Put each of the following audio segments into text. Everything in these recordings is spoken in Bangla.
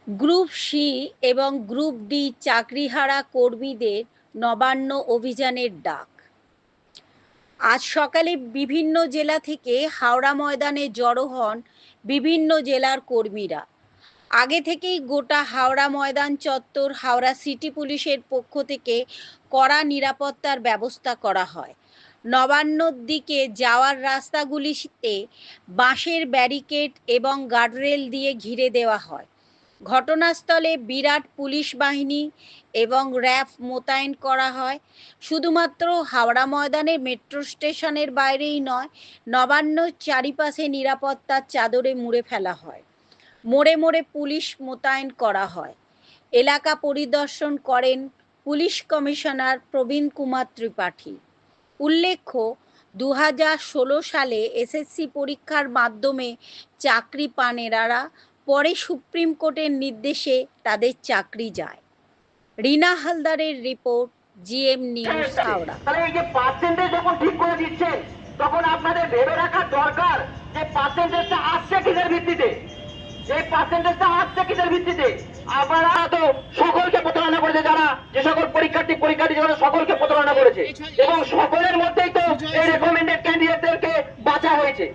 গ্রুপ সি এবং গ্রুপ ডি চাকরিহারা কর্মীদের নবান্ন অভিযানের ডাক। আজ সকালে বিভিন্ন জেলা থেকে হাওড়া ময়দানে জড়ো হন বিভিন্ন জেলার কর্মীরা। আগে থেকেই গোটা হাওড়া ময়দান চত্বর হাওড়া সিটি পুলিশের পক্ষ থেকে কড়া নিরাপত্তার ব্যবস্থা করা হয়। নবান্নর দিকে যাওয়ার রাস্তাগুলিতে বাঁশের ব্যারিকেড এবং গার্ডরেল দিয়ে ঘিরে দেওয়া হয়। ঘটনাস্থলে বিরাট পুলিশ বাহিনী এবং র্যাব মোতায়েন করা হয়। শুধুমাত্র হাওড়া ময়দানের মেট্রো স্টেশনের বাইরেই নয়, নবান্নর চারিপাশে নিরাপত্তার চাদরে মুড়ে ফেলা হয়। মোড়ে মোড়ে পুলিশ মোতায়েন করা হয়। এলাকা পরিদর্শন করেন পুলিশ কমিশনার প্রবীণ কুমার ত্রিপাঠী। উল্লেখ্য, 2016 সালে এসএসসি পরীক্ষার মাধ্যমে চাকরি পান এনারা। পরে সুপ্রিম কোর্টের নির্দেশে তাদের চাকরি যায়। রিনা হালদারের রিপোর্ট, জিএম নিউজ, হাওড়া। তাহলে এই যে পার্সেন্টেজ যখন ঠিক করে দিচ্ছেন, তখন আপনাদের ভেবে রাখা দরকার যে পার্সেন্টেজটা আসছে কিসের ভিত্তিতে। এই পার্সেন্টেজটা আসছে কিসের ভিত্তিতে? আপনারা তো সকলকে প্রতারণা করেছে, যারা যে সকল পরীক্ষার্থী যারা সকলকে প্রতারণা করেছে, এবং সকলের মধ্যেই তো এই রেকমেন্ডেড ক্যান্ডিডেটদেরকে বাঁচা হয়েছে।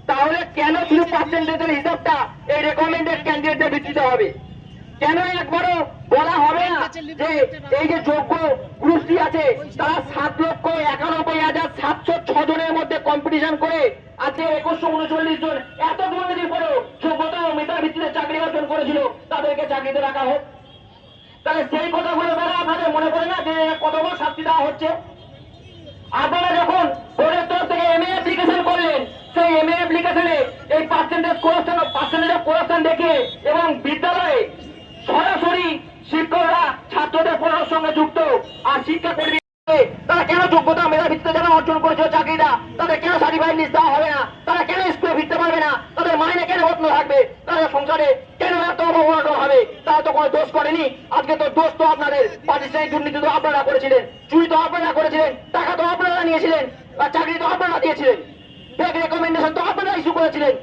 তাহলে কেন শুধু পার্সেন্টেজের হিসাবটা এই রেকমেন্ডেড ক্যান্ডিডেটদের ভিত্তিতে হবে? কেন একবারও বলা হবে না যে এই যে যোগ্য গ্রুপ সি আছে তারা 7,91,706 জনের মধ্যে কম্পিটিশন করে আজকে 2139 জন এত দুর্নীতির পরেও যোগ্যতা ও মেধার ভিত্তিতে চাকরি অর্জন করেছিল, তাদেরকে চাকরিতে রাখা হোক। তাহলে সেই কথাগুলো দ্বারা আপনাদের মনে পড়ে না যে কত বড় শাস্তি দেওয়া হচ্ছে? আপনারা যখন বোর্ডের তরফ থেকে এমএ অ্যাপ্লিকেশন করলেন, সেই এমএ অ্যাপ্লিকেশনে এই পার্সেন্টেজ কোরেকশন দেখিয়ে এবং বিদ্যালয়ে সরাসরি শিক্ষকরা ছাত্রদের পড়ানোর সঙ্গে যুক্ত আর শিক্ষা কর্মী তারা কেন যোগ্যতা মেধার ভিত্তিতে যারা অর্জন করেছিল চাকরিটা, তাদের কেন সার্টিফাইড লিস্ট দেওয়া হবে না? তারা কেন স্কুলে ফিরতে পারবে না? তাদের মাইনে কেন বন্ধ থাকবে? তাদের সংসারে কেন এত অবহেলন হবে? তারা তো কোনো দোষ করেনি। আজকে তো দোষ তো আপনাদের। প্রাতিষ্ঠানিক দুর্নীতি তো আপনারা করেছিলেন, চুরি তো আপনারা করেছিলেন, টাকা তো আপনারা নিয়েছিলেন, আর চাকরি তো আপনারা দিয়েছিলেন, ফেক রেকমেন্ডেশন তো আপনারা ইস্যু করেছিলেন,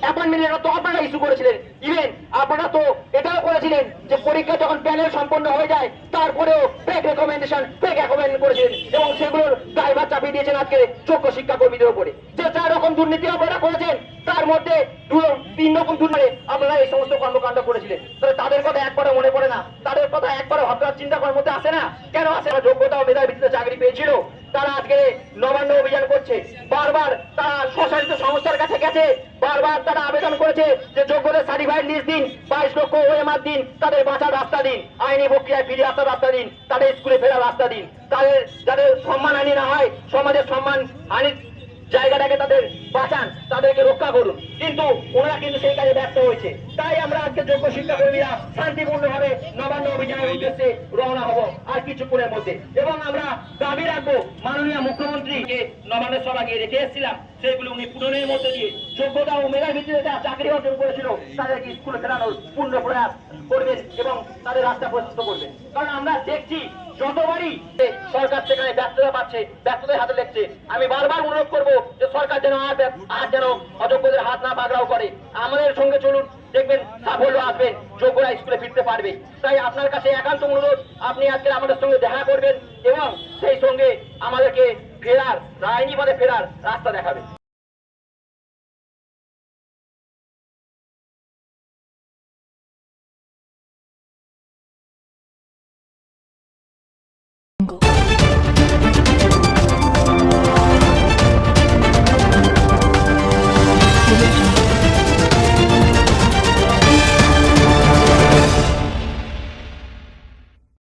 অ্যাপয়েন্টমেন্ট তো আপনারা ইস্যু করেছিলেন। ইভেন আপনারা তো এটাও করেছিলেন যে পরীক্ষা যখন প্যানেল সম্পন্ন হয়ে যায় তারপরেও ফেক রেকমেন্ডেশন ফেক অ্যাপয়েন্টমেন্ট করেছিলেন, এবং সেগুলোর দায়ভার চাপিয়ে দিয়েছেন আজকে যোগ্য শিক্ষাকর্মীদের উপরে। যে 4 রকম দুর্নীতি আপনারা করেছেন, তার মধ্যে 3 রকম দুর্নীতি আপনারা এই সমস্ত কর্মকাণ্ড করেছিলেন। তাহলে তাদের কথা একবারও মনে পড়ে না? তাদের কথা একবারও ভাবনার চিন্তা করার মধ্যে আসে না? কেন আসে না? যোগ্যতা ও মেধার ভিত্তিতে চাকরি পেয়েছিল, তারা আজকে নবান্ন অভিযান করছে। বারবার তারা স্বশাসিত সংস্থার কাছে গেছে, বারবার তারা আবেদন করেছে যে যোগ্যদের সার্টিফাইড লিস্ট দিন, 22 লক্ষ ওএমআর দিন, তাদের বাঁচার রাস্তা দিন, আইনি প্রক্রিয়ায় ফিরে আসার রাস্তা দিন, তাদের স্কুলে ফেরার রাস্তা দিন, তাদের যাদের সম্মান হানি না হয়, সমাজের সম্মান হানির জায়গাটাকে তাদের বাঁচান, তাদেরকে রক্ষা করুন। কিন্তু ওনারা কিন্তু সেই কাজে ব্যর্থ হয়েছে। তাই আমরা আজকে যোগ্য শিক্ষাকর্মীরা শান্তিপূর্ণভাবে নবান্ন অভিযানের উদ্দেশ্যে রওনা হব আর কিছুক্ষণের মধ্যে। এবং আমরা দাবি রাখবো মাননীয় মুখ্যমন্ত্রীকে নবান্নের সভা গিয়ে রেখে এসেছিলাম, সেগুলো উনি পূরণের মধ্যে দিয়ে যোগ্যতা ও মেধার ভিত্তিতে যারা চাকরি অর্জন করেছিল তাদেরকে স্কুলে ফেরানোর পূর্ণ প্রয়াস করবেন এবং তাদের রাস্তা প্রশস্ত করবেন। কারণ আমরা দেখছি যতবারই সরকার সেখানে ব্যর্থতা পাচ্ছে, ব্যর্থতার হাতে লেগছে। আমি বারবার অনুরোধ করবো যে সরকার যেন আর যেন অযোগ্যদের হাত না পাকড়াও করে। আমাদের সঙ্গে চলুন, দেখবেন সাফল্য আসবেন, যোগ্যরা স্কুলে ফিরতে পারবে। তাই আপনার কাছে একান্ত অনুরোধ, আপনি আজকে আমাদের সঙ্গে দেখা করবেন এবং সেই সঙ্গে আমাদেরকে ফেরার আইনি পথে ফেরার রাস্তা দেখাবেন।